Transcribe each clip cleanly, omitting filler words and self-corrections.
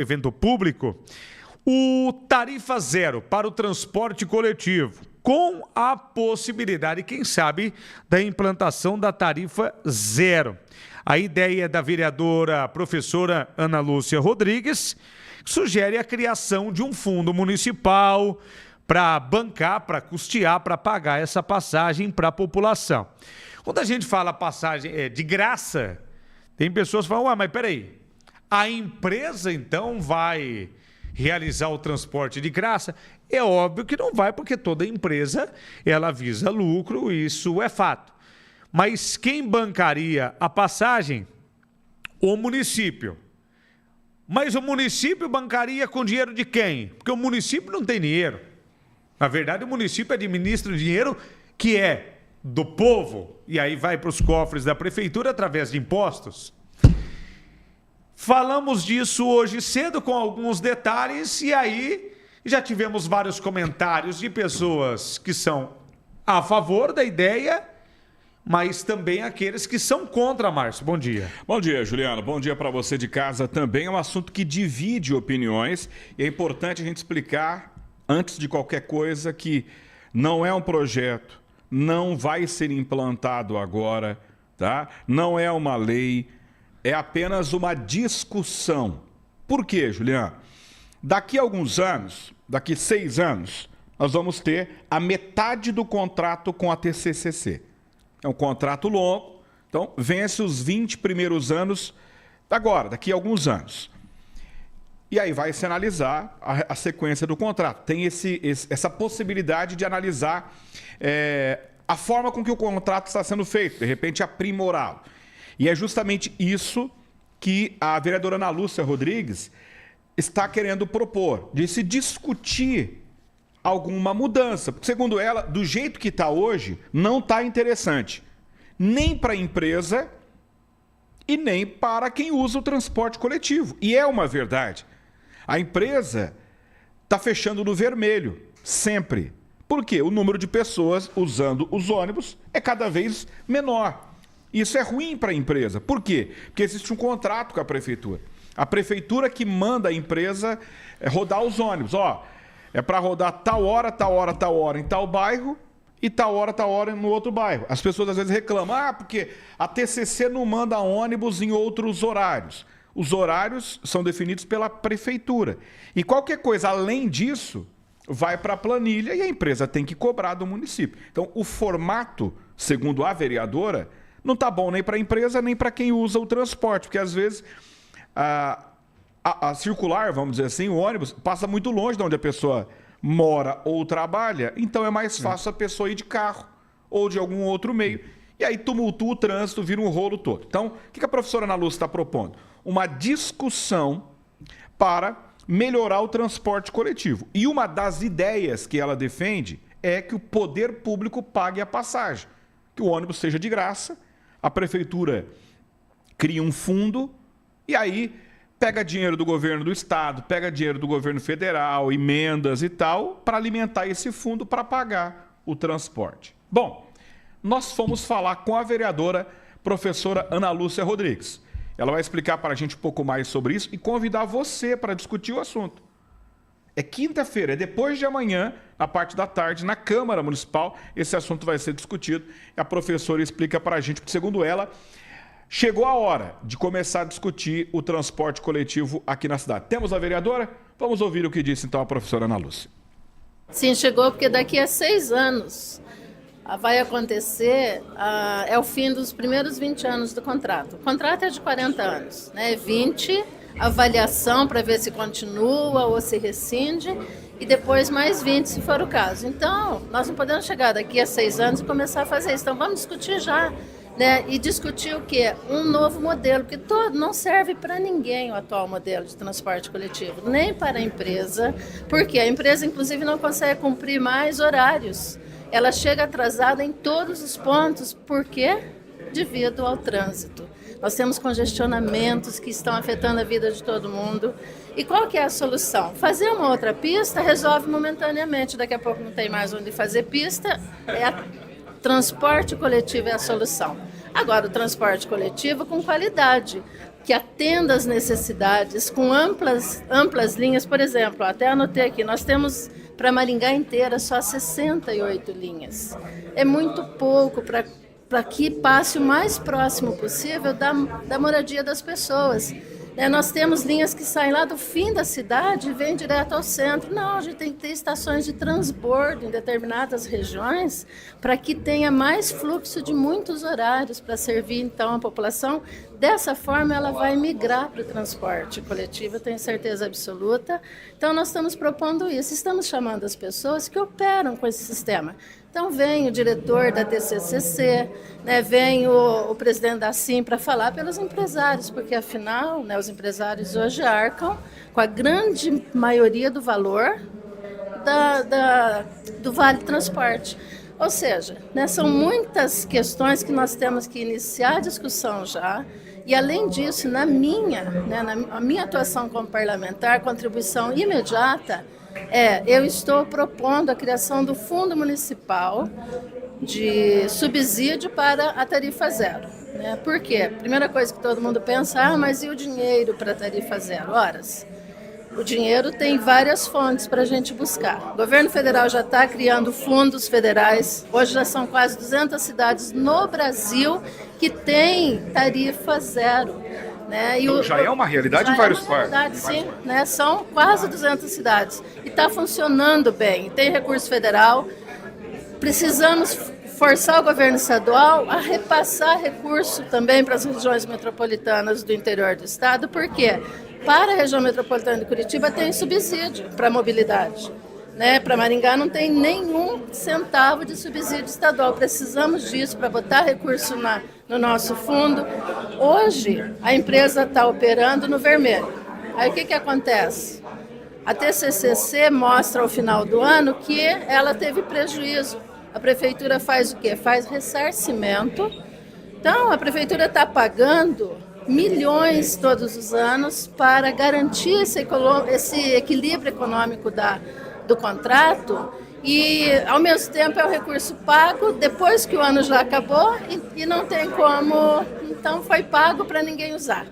evento público, o tarifa zero para o transporte coletivo, com a possibilidade, quem sabe, da implantação da tarifa zero. A ideia é da vereadora professora Ana Lúcia Rodrigues, que sugere a criação de um fundo municipal para bancar, para custear, para pagar essa passagem para a população. Quando a gente fala passagem de graça, tem pessoas que falam, ué, mas peraí, a empresa então vai realizar o transporte de graça? É óbvio que não vai, porque toda empresa ela visa lucro, isso é fato. Mas quem bancaria a passagem? O município. Mas o município bancaria com dinheiro de quem? Porque o município não tem dinheiro. Na verdade, o município administra o dinheiro que é do povo, e aí vai para os cofres da prefeitura através de impostos. Falamos disso hoje cedo com alguns detalhes, e aí já tivemos vários comentários de pessoas que são a favor da ideia, mas também aqueles que são contra, Márcio. Bom dia. Bom dia, Juliano. Bom dia para você de casa também. É um assunto que divide opiniões e é importante a gente explicar, antes de qualquer coisa, que não é um projeto, não vai ser implantado agora, tá? Não é uma lei, é apenas uma discussão. Por quê, Juliano? Daqui a alguns anos, daqui 6 anos, nós vamos ter a metade do contrato com a TCCC. É um contrato longo, então vence os 20 primeiros anos agora, daqui a alguns anos. E aí vai se analisar a sequência do contrato. Tem essa possibilidade de analisar a forma com que o contrato está sendo feito, de repente aprimorá-lo. E é justamente isso que a vereadora Ana Lúcia Rodrigues está querendo propor, de se discutir alguma mudança. Porque, segundo ela, do jeito que está hoje, não está interessante. Nem para a empresa e nem para quem usa o transporte coletivo. E é uma verdade. A empresa está fechando no vermelho, sempre. Por quê? O número de pessoas usando os ônibus é cada vez menor. Isso é ruim para a empresa. Por quê? Porque existe um contrato com a prefeitura. A prefeitura que manda a empresa rodar os ônibus. Ó, é para rodar tal hora, tal hora, tal hora em tal bairro e tal hora no outro bairro. As pessoas às vezes reclamam, porque a TCC não manda ônibus em outros horários. Os horários são definidos pela prefeitura. E qualquer coisa além disso vai para a planilha e a empresa tem que cobrar do município. Então, o formato, segundo a vereadora, não está bom nem para a empresa nem para quem usa o transporte, porque às vezes a circular, vamos dizer assim, o ônibus passa muito longe de onde a pessoa mora ou trabalha, então é mais fácil a pessoa ir de carro ou de algum outro meio. E aí tumultua o trânsito, vira um rolo todo. Então, o que a professora Ana Lúcia está propondo? Uma discussão para melhorar o transporte coletivo. E uma das ideias que ela defende é que o poder público pague a passagem. Que o ônibus seja de graça, a prefeitura cria um fundo e aí pega dinheiro do governo do estado, pega dinheiro do governo federal, emendas e tal, para alimentar esse fundo para pagar o transporte. Bom, nós fomos falar com a vereadora professora Ana Lúcia Rodrigues. Ela vai explicar para a gente um pouco mais sobre isso e convidar você para discutir o assunto. É quinta-feira, é depois de amanhã, na parte da tarde, na Câmara Municipal, esse assunto vai ser discutido. E a professora explica para a gente, porque segundo ela, chegou a hora de começar a discutir o transporte coletivo aqui na cidade. Temos a vereadora? Vamos ouvir o que disse então a professora Ana Lúcia. Sim, chegou porque daqui a 6 anos vai acontecer, é o fim dos primeiros 20 anos do contrato. O contrato é de 40 anos, né? 20, avaliação para ver se continua ou se rescinde, e depois mais 20 se for o caso. Então, nós não podemos chegar daqui a 6 anos e começar a fazer isso. Então, vamos discutir já, né? E discutir o quê? Um novo modelo, porque não serve para ninguém o atual modelo de transporte coletivo, nem para a empresa, porque a empresa, inclusive, não consegue cumprir mais horários. Ela chega atrasada em todos os pontos, por quê? Devido ao trânsito. Nós temos congestionamentos que estão afetando a vida de todo mundo. E qual que é a solução? Fazer uma outra pista resolve momentaneamente. Daqui a pouco não tem mais onde fazer pista. Transporte coletivo é a solução. Agora, o transporte coletivo com qualidade. que atenda às necessidades com amplas linhas. Por exemplo, até anotei aqui, nós temos para Maringá inteira só 68 linhas. É muito pouco para que passe o mais próximo possível da moradia das pessoas. Nós temos linhas que saem lá do fim da cidade e vêm direto ao centro. Não, a gente tem que ter estações de transbordo em determinadas regiões para que tenha mais fluxo de muitos horários para servir, então, a população. Dessa forma, ela vai migrar para o transporte coletivo, eu tenho certeza absoluta. Então, nós estamos propondo isso. Estamos chamando as pessoas que operam com esse sistema. Então, vem o diretor da TCCC, vem o presidente da SIM para falar pelos empresários, porque, afinal, os empresários hoje arcam com a grande maioria do valor do Vale Transporte. Ou seja, são muitas questões que nós temos que iniciar a discussão já. E, além disso, na minha atuação como parlamentar, contribuição imediata, eu estou propondo a criação do Fundo Municipal de subsídio para a tarifa zero. Por quê? Primeira coisa que todo mundo pensa, mas e o dinheiro para a tarifa zero? Horas. O dinheiro tem várias fontes para a gente buscar. O governo federal já está criando fundos federais. Hoje já são quase 200 cidades no Brasil que têm tarifa zero. Já é uma realidade em vários parques. Sim, são quase 200 cidades. E está funcionando bem. Tem recurso federal. Precisamos forçar o governo estadual a repassar recurso também para as regiões metropolitanas do interior do estado. Por quê? Para a região metropolitana de Curitiba tem subsídio para a mobilidade. Para Maringá não tem nenhum centavo de subsídio estadual. Precisamos disso para botar recurso no nosso fundo. Hoje, a empresa está operando no vermelho. Aí o que acontece? A TCCC mostra ao final do ano que ela teve prejuízo. A prefeitura faz o quê? Faz ressarcimento. Então, a prefeitura está pagando milhões todos os anos para garantir esse equilíbrio econômico do contrato e, ao mesmo tempo, é o recurso pago depois que o ano já acabou e não tem como, então foi pago para ninguém usar.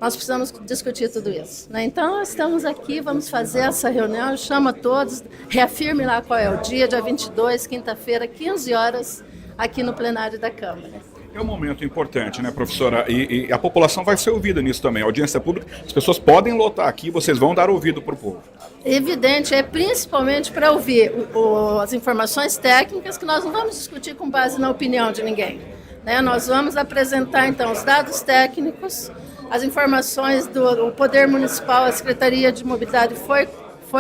Nós precisamos discutir tudo isso. Então, estamos aqui, vamos fazer essa reunião, eu chamo a todos, reafirme lá qual é o dia 22, quinta-feira, 15 horas, aqui no plenário da Câmara. É um momento importante, né, professora? E a população vai ser ouvida nisso também. A audiência pública, as pessoas podem lotar aqui, vocês vão dar ouvido para o povo. Evidente, principalmente para ouvir as informações técnicas que nós não vamos discutir com base na opinião de ninguém. Nós vamos apresentar, então, os dados técnicos, as informações do Poder Municipal, a Secretaria de Mobilidade foi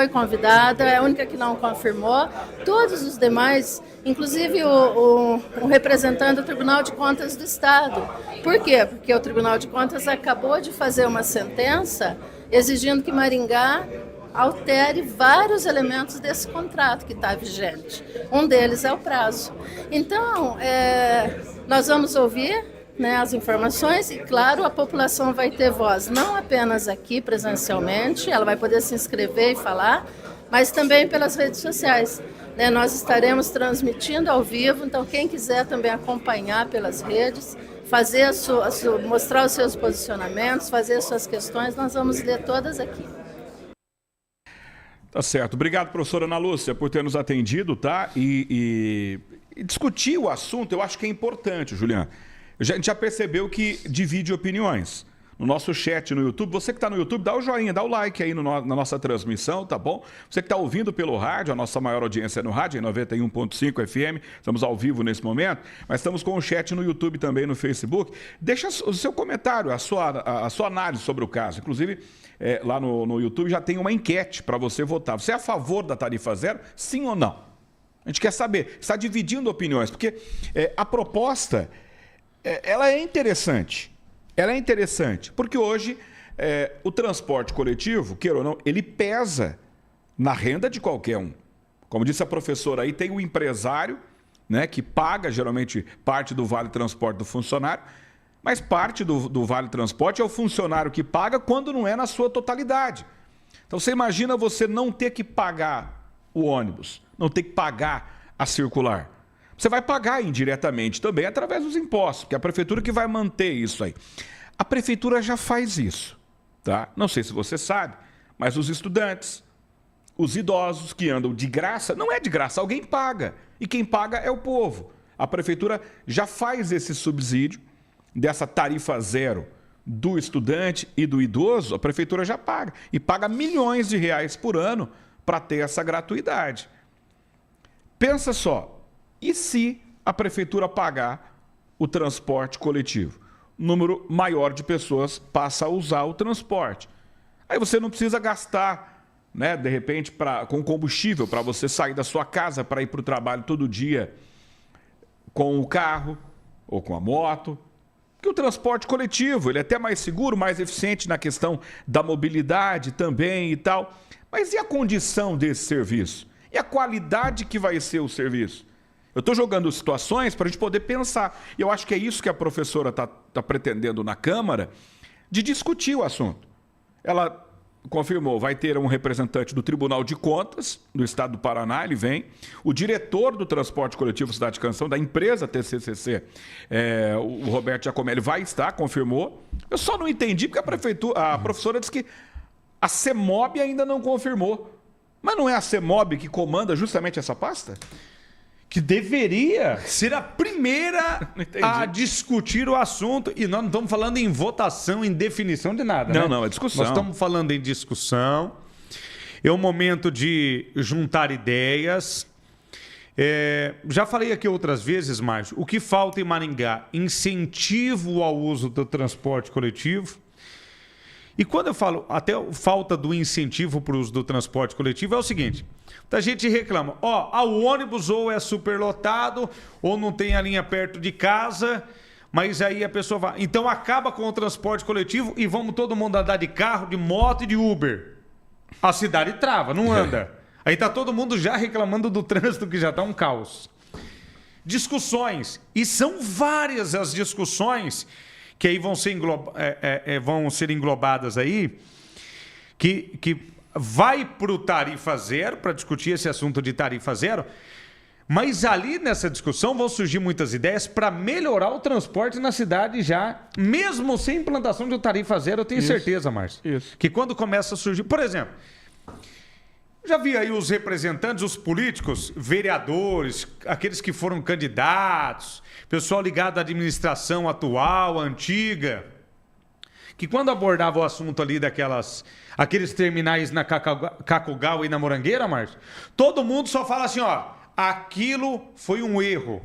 convidada, é a única que não confirmou. Todos os demais, inclusive o representante do Tribunal de Contas do Estado. Por quê? Porque o Tribunal de Contas acabou de fazer uma sentença exigindo que Maringá altere vários elementos desse contrato que está vigente. Um deles é o prazo. Então, nós vamos ouvir as informações e, claro, a população vai ter voz, não apenas aqui presencialmente, ela vai poder se inscrever e falar, mas também pelas redes sociais. Nós estaremos transmitindo ao vivo, então quem quiser também acompanhar pelas redes, fazer mostrar os seus posicionamentos, fazer as suas questões, nós vamos ler todas aqui. Tá certo. Obrigado, professora Ana Lúcia, por ter nos atendido, tá? E discutir o assunto, eu acho que é importante, Juliana. A gente já percebeu que divide opiniões. No nosso chat no YouTube, você que está no YouTube, dá o joinha, dá o like aí na nossa transmissão, tá bom? Você que está ouvindo pelo rádio, a nossa maior audiência é no rádio, em 91.5 FM, estamos ao vivo nesse momento, mas estamos com o chat no YouTube também, no Facebook. Deixa o seu comentário, a sua análise sobre o caso. Inclusive, lá no YouTube já tem uma enquete para você votar. Você é a favor da tarifa zero? Sim ou não? A gente quer saber. Está dividindo opiniões, porque a proposta, ela é interessante. Ela é interessante, porque hoje o transporte coletivo, queira ou não, ele pesa na renda de qualquer um. Como disse a professora aí, tem o empresário, né, que paga geralmente parte do vale transporte do funcionário, mas parte do vale transporte é o funcionário que paga quando não é na sua totalidade. Então você imagina você não ter que pagar o ônibus, não ter que pagar a circular. Você vai pagar indiretamente também através dos impostos, que é a prefeitura que vai manter isso aí. A prefeitura já faz isso, tá? Não sei se você sabe, mas os estudantes, os idosos que andam de graça, não é de graça, alguém paga. E quem paga é o povo. A prefeitura já faz esse subsídio dessa tarifa zero do estudante e do idoso, a prefeitura já paga. E paga milhões de reais por ano para ter essa gratuidade. Pensa só, e se a prefeitura pagar o transporte coletivo? O número maior de pessoas passa a usar o transporte. Aí você não precisa gastar, né, de repente, com combustível para você sair da sua casa para ir para o trabalho todo dia com o carro ou com a moto. Porque o transporte coletivo, ele é até mais seguro, mais eficiente na questão da mobilidade também e tal. Mas e a condição desse serviço? E a qualidade que vai ser o serviço? Eu estou jogando situações para a gente poder pensar. E eu acho que é isso que a professora está pretendendo na Câmara, de discutir o assunto. Ela confirmou, vai ter um representante do Tribunal de Contas do Estado do Paraná, ele vem. O diretor do Transporte Coletivo Cidade de Canção, da empresa TCCC, o Roberto Giacomelli, vai estar, confirmou. Eu só não entendi porque a professora disse que a CEMOB ainda não confirmou. Mas não é a CEMOB que comanda justamente essa pasta? Que deveria ser a primeira a discutir o assunto. E nós não estamos falando em votação, em definição de nada. Não, né? não, é discussão. Nós estamos falando em discussão. É um momento de juntar ideias. Já falei aqui outras vezes, Márcio, o que falta em Maringá? Incentivo ao uso do transporte coletivo. E quando eu falo até falta do incentivo para o uso do transporte coletivo, é o seguinte: a gente reclama, o ônibus ou é superlotado ou não tem a linha perto de casa, mas aí a pessoa vai. Então acaba com o transporte coletivo e vamos todo mundo andar de carro, de moto e de Uber. A cidade trava, não anda. Aí tá todo mundo já reclamando do trânsito que já está um caos. Discussões, e são várias as discussões que aí vão ser englobadas aí, que vai para o tarifa zero, para discutir esse assunto de tarifa zero, mas ali nessa discussão vão surgir muitas ideias para melhorar o transporte na cidade já, mesmo sem implantação de tarifa zero, eu tenho certeza, Márcio. Isso. Que quando começa a surgir... Por exemplo, já vi aí os representantes, os políticos, vereadores, aqueles que foram candidatos, pessoal ligado à administração atual, antiga, que quando abordava o assunto ali aqueles terminais na Cacogal e na Morangueira, Márcio, todo mundo só fala assim, aquilo foi um erro.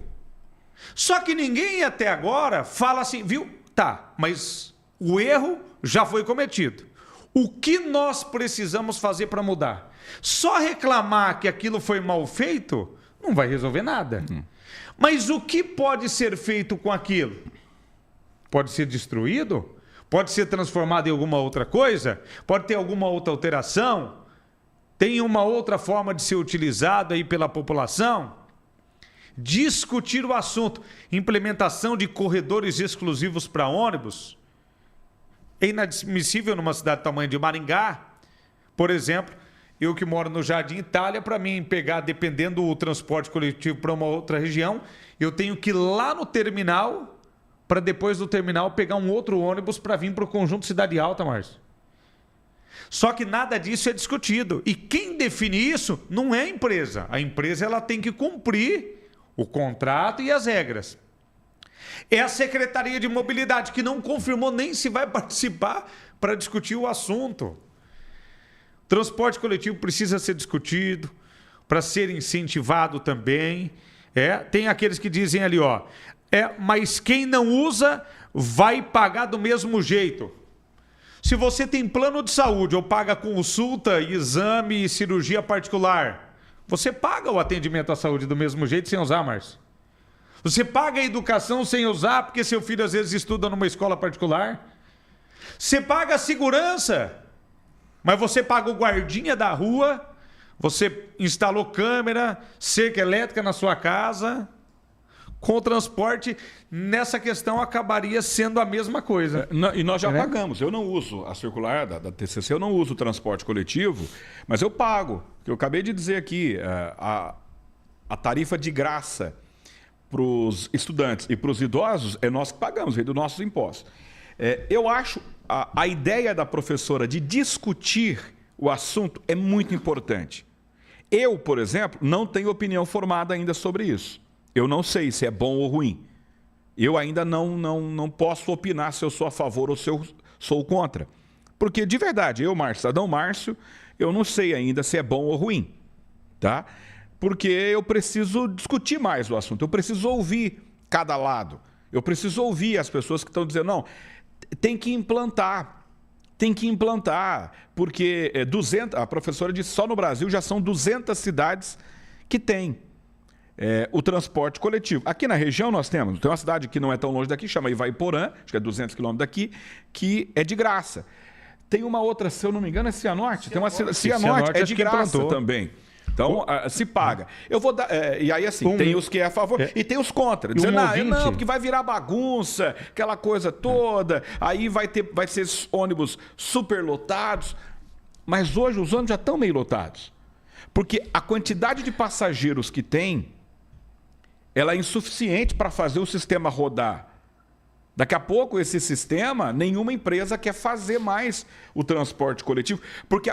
Só que ninguém até agora fala assim, viu? Tá, mas o erro já foi cometido. O que nós precisamos fazer para mudar? Só reclamar que aquilo foi mal feito não vai resolver nada. Mas o que pode ser feito com aquilo? Pode ser destruído? Pode ser transformado em alguma outra coisa? Pode ter alguma outra alteração? Tem uma outra forma de ser utilizado aí pela população? Discutir o assunto. Implementação de corredores exclusivos para ônibus. É inadmissível numa cidade do tamanho de Maringá, por exemplo, eu que moro no Jardim Itália, para mim pegar, dependendo do transporte coletivo para uma outra região, eu tenho que ir lá no terminal, para depois do terminal pegar um outro ônibus para vir para o Conjunto Cidade Alta, Márcio. Só que nada disso é discutido. E quem define isso não é a empresa. A empresa ela tem que cumprir o contrato e as regras. É a Secretaria de Mobilidade, que não confirmou nem se vai participar para discutir o assunto. Transporte coletivo precisa ser discutido, para ser incentivado também. Tem aqueles que dizem ali, mas quem não usa vai pagar do mesmo jeito. Se você tem plano de saúde ou paga consulta, exame e cirurgia particular, você paga o atendimento à saúde do mesmo jeito sem usar, Márcio. Você paga a educação sem usar porque seu filho às vezes estuda numa escola particular. Você paga a segurança, mas você paga o guardinha da rua, você instalou câmera, cerca elétrica na sua casa. Com o transporte, nessa questão acabaria sendo a mesma coisa. E nós já pagamos. Eu não uso a circular da TCC, eu não uso o transporte coletivo, mas eu pago. Eu acabei de dizer aqui, a tarifa de graça para os estudantes e para os idosos é nós que pagamos, vem dos nossos impostos. Eu acho a ideia da professora de discutir o assunto é muito importante. Eu, por exemplo, não tenho opinião formada ainda sobre isso. Eu não sei se é bom ou ruim. Eu ainda não posso opinar se eu sou a favor ou se eu sou contra. Porque, de verdade, cidadão Márcio, eu não sei ainda se é bom ou ruim. Tá? Porque eu preciso discutir mais o assunto. Eu preciso ouvir cada lado. Eu preciso ouvir as pessoas que estão dizendo, não, tem que implantar, porque a professora disse, só no Brasil já são 200 cidades que têm o transporte coletivo. Aqui na região nós tem uma cidade que não é tão longe daqui, chama Ivaiporã, acho que é 200 quilômetros daqui, que é de graça. Tem uma outra, se eu não me engano, é Cianorte. Tem uma Cianorte é de graça também. Então, se paga. Eu vou dar. E aí, assim, tem os que é a favor e tem os contra. Dizendo, não, porque vai virar bagunça, aquela coisa toda. Aí vai ser ônibus superlotados. Mas hoje os ônibus já estão meio lotados. Porque a quantidade de passageiros que tem, ela é insuficiente para fazer o sistema rodar. Daqui a pouco, esse sistema, nenhuma empresa quer fazer mais o transporte coletivo. Porque,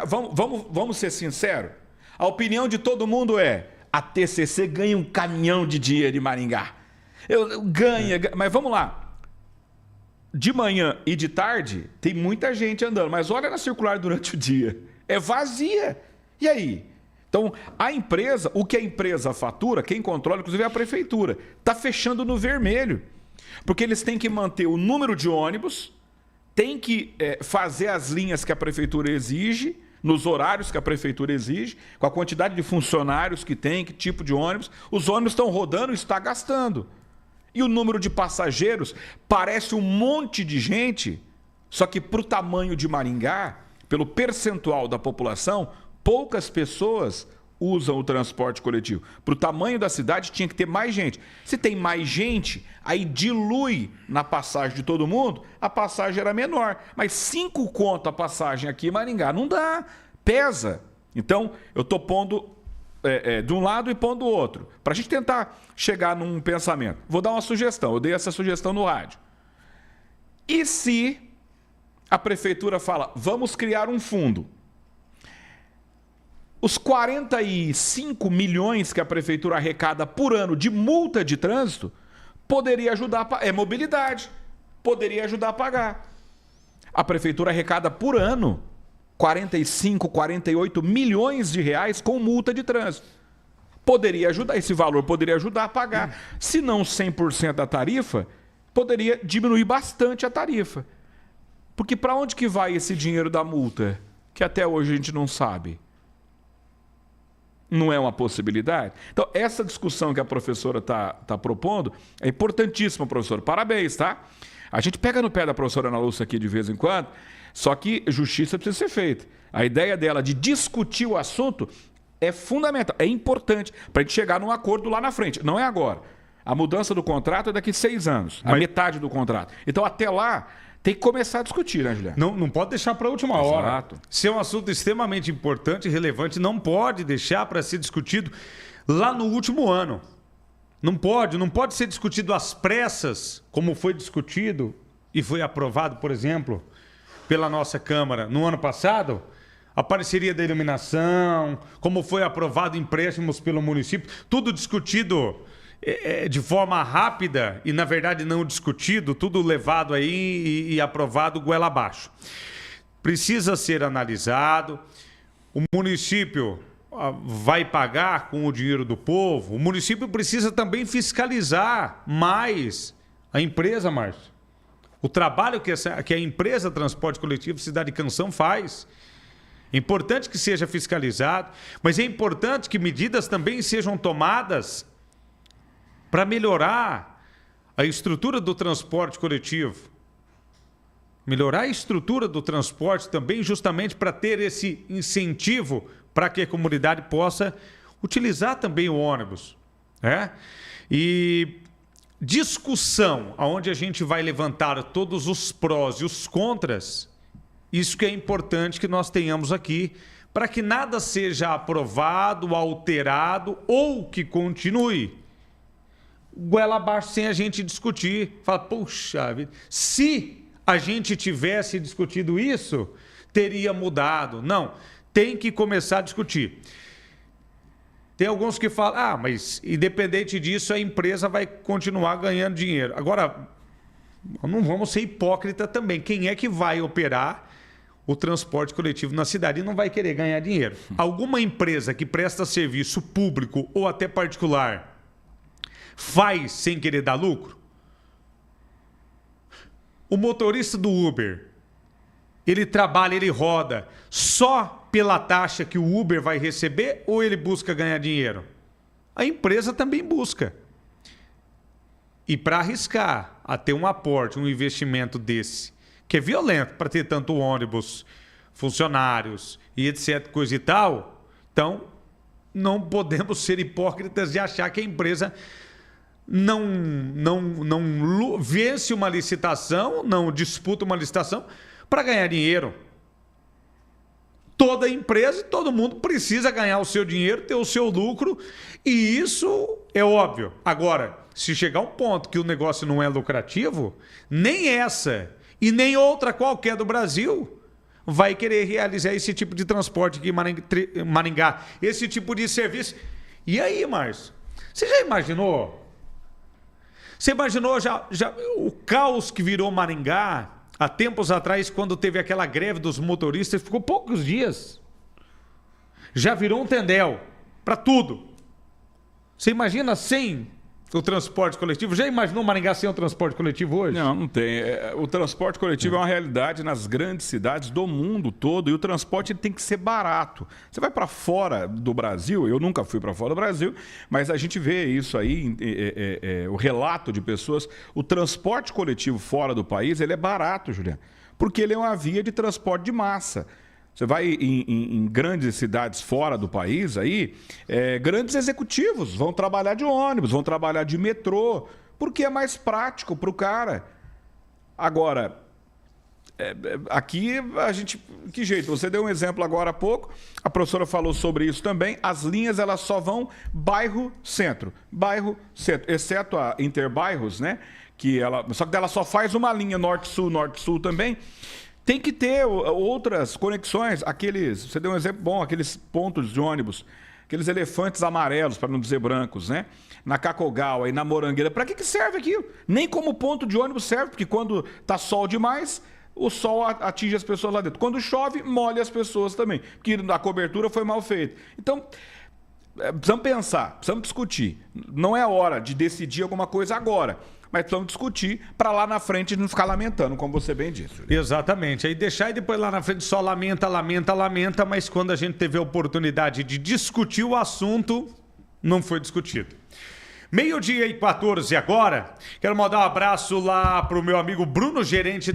vamos ser sinceros, a opinião de todo mundo é a TCC ganha um caminhão de dinheiro de Maringá. Ganha, mas vamos lá. De manhã e de tarde, tem muita gente andando, mas olha na circular durante o dia. É vazia. E aí? Então, a empresa, o que a empresa fatura, quem controla, inclusive é a prefeitura, está fechando no vermelho. Porque eles têm que manter o número de ônibus, tem que fazer as linhas que a prefeitura exige, nos horários que a prefeitura exige, com a quantidade de funcionários que tem, que tipo de ônibus. Os ônibus estão rodando e está gastando. E o número de passageiros parece um monte de gente, só que para o tamanho de Maringá, pelo percentual da população, poucas pessoas usam o transporte coletivo. Para o tamanho da cidade tinha que ter mais gente. Se tem mais gente, aí dilui na passagem de todo mundo, a passagem era menor. Mas 5 conto a passagem aqui em Maringá não dá, pesa. Então, eu estou pondo de um lado e pondo do outro, para a gente tentar chegar num pensamento. Vou dar uma sugestão, eu dei essa sugestão no rádio. E se a prefeitura fala, vamos criar um fundo? Os 45 milhões que a prefeitura arrecada por ano de multa de trânsito poderia ajudar a mobilidade, poderia ajudar a pagar. A prefeitura arrecada por ano 45, 48 milhões de reais com multa de trânsito. Poderia ajudar, esse valor poderia ajudar a pagar. Se não 100% da tarifa, poderia diminuir bastante a tarifa. Porque para onde que vai esse dinheiro da multa? Que até hoje a gente não sabe. Não é uma possibilidade? Então, essa discussão que a professora está propondo é importantíssima, professora. Parabéns, tá? A gente pega no pé da professora Ana Lúcia aqui de vez em quando, só que justiça precisa ser feita. A ideia dela de discutir o assunto é fundamental, é importante para a gente chegar num acordo lá na frente. Não é agora. A mudança do contrato é daqui a 6 anos, a metade do contrato. Então, até lá, tem que começar a discutir, né, Juliano? Não pode deixar para a última hora. Exato. Se é um assunto extremamente importante e relevante, não pode deixar para ser discutido lá no último ano. Não pode ser discutido às pressas, como foi discutido e foi aprovado, por exemplo, pela nossa Câmara no ano passado, a parceria da iluminação, como foi aprovado empréstimos pelo município, tudo discutido de forma rápida e, na verdade, não discutido, tudo levado aí e aprovado goela abaixo. Precisa ser analisado. O município vai pagar com o dinheiro do povo. O município precisa também fiscalizar mais a empresa, Márcio. O trabalho que a empresa Transporte Coletivo Cidade Canção faz. É importante que seja fiscalizado, mas é importante que medidas também sejam tomadas para melhorar a estrutura do transporte coletivo. Melhorar a estrutura do transporte também justamente para ter esse incentivo para que a comunidade possa utilizar também o ônibus. E discussão, onde a gente vai levantar todos os prós e os contras, isso que é importante que nós tenhamos aqui, para que nada seja aprovado, alterado ou que continue goela abaixo sem a gente discutir. Fala, puxa vida, se a gente tivesse discutido isso, teria mudado. Não, tem que começar a discutir. Tem alguns que falam, mas independente disso, a empresa vai continuar ganhando dinheiro. Agora, não vamos ser hipócrita também. Quem é que vai operar o transporte coletivo na cidade e não vai querer ganhar dinheiro? Alguma empresa que presta serviço público ou até particular faz sem querer dar lucro? O motorista do Uber, ele trabalha, ele roda só pela taxa que o Uber vai receber ou ele busca ganhar dinheiro? A empresa também busca. E para arriscar a ter um aporte, um investimento desse, que é violento para ter tanto ônibus, funcionários e etc, coisa e tal, então não podemos ser hipócritas de achar que a empresa não vence uma licitação, não disputa uma licitação para ganhar dinheiro. Toda empresa e todo mundo precisa ganhar o seu dinheiro, ter o seu lucro, e isso é óbvio. Agora, se chegar um ponto que o negócio não é lucrativo, nem essa e nem outra qualquer do Brasil vai querer realizar esse tipo de transporte aqui em Maringá, esse tipo de serviço. E aí, Márcio, você já imaginou? Você imaginou já o caos que virou Maringá há tempos atrás, quando teve aquela greve dos motoristas, ficou poucos dias. Já virou um tendel para tudo. Você imagina sem o transporte coletivo? Já imaginou Maringá sem o transporte coletivo hoje? Não, não tem. O transporte coletivo é uma realidade nas grandes cidades do mundo todo, e o transporte ele tem que ser barato. Você vai para fora do Brasil, eu nunca fui para fora do Brasil, mas a gente vê isso aí, o relato de pessoas. O transporte coletivo fora do país, ele é barato, Juliano, porque ele é uma via de transporte de massa. Você vai em grandes cidades fora do país, aí, grandes executivos vão trabalhar de ônibus, vão trabalhar de metrô, porque é mais prático para o cara. Agora, aqui a gente... Que jeito? Você deu um exemplo agora há pouco, a professora falou sobre isso também. As linhas, elas só vão bairro-centro, exceto a Interbairros, né? Só que ela só faz uma linha norte-sul também. Tem que ter outras conexões, você deu um exemplo bom, aqueles pontos de ônibus, aqueles elefantes amarelos, para não dizer brancos, né? Na Cacogal, aí na Morangueira. Para que serve aquilo? Nem como ponto de ônibus serve, porque quando tá sol demais, o sol atinge as pessoas lá dentro. Quando chove, molha as pessoas também, porque a cobertura foi mal feita. Então, precisamos pensar, precisamos discutir. Não é hora de decidir alguma coisa agora, mas precisamos discutir para lá na frente não ficar lamentando, como você bem disse. Exatamente. Aí deixar e depois lá na frente só lamenta, mas quando a gente teve a oportunidade de discutir o assunto, não foi discutido. 12:14 agora. Quero mandar um abraço lá para o meu amigo Bruno, gerente da